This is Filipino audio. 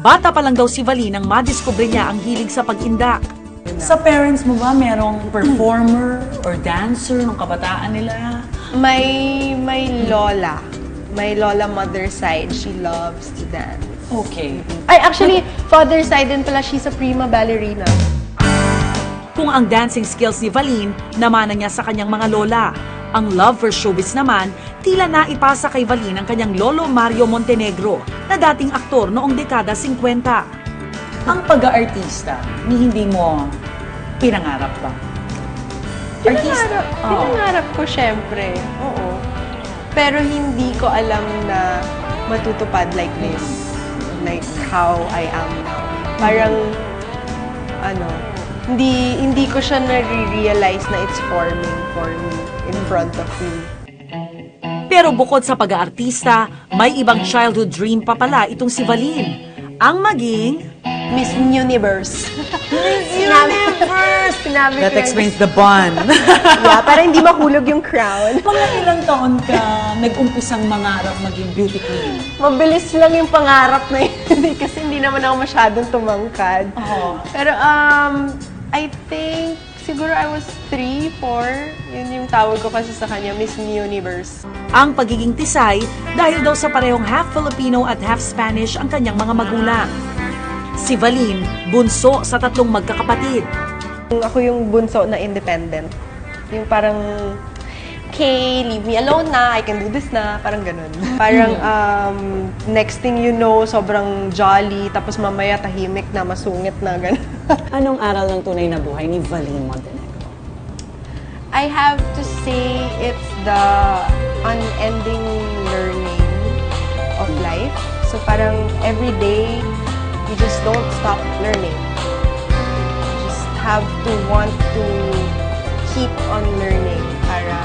Bata pa lang daw si Valine nang madiskubre niya ang hilig sa pag-indak. Sa parents mo ba, merong performer or dancer ng kabataan nila? May lola. My lola mother side, she loves to dance. Okay. Ay, actually, father side din pala, she's a prima ballerina. Kung ang dancing skills ni Valine, namana niya sa kanyang mga lola. Ang love for showbiz naman, tila naipasa kay Valine ang kanyang lolo Mario Montenegro, na dating aktor noong dekada 50. Ang pag-aartista, hindi mo pinangarap ba? Pinangarap ko, syempre. Oo. Pero hindi ko alam na matutupad like this. Like how I am now. Parang, hindi ko siya nare-realize na it's forming for me in front of me. Pero bukod sa pag-aartista, may ibang childhood dream pa pala itong si Valine. Ang maging Miss Universe. Universe! Sinabi ko That yan. explains the bun. Yeah, para hindi mahulog yung crown. Mga ilang taon ka nag-umpisang mangarap maging beauty queen? Mabilis lang yung pangarap na yun. Kasi hindi naman ako masyadong tumangkad. Oo. Pero I think siguro I was 3, 4. Yun yung tawag ko kasi sa kanya, Miss Universe. ang pagiging tisay dahil daw sa parehong half Filipino at half Spanish ang kanyang mga magulang. Si Valine, bunso sa 3 magkakapatid. Ako yung bunso na independent. Yung parang, okay, leave me alone na, I can do this na, parang ganun. Parang next thing you know, sobrang jolly, tapos mamaya tahimik na, masungit na, ganun. Anong aral ng tunay na buhay ni Valine Montenegro? I have to say it's the unending learning of life. So parang every day, you just don't stop learning. You just have to want to keep on learning para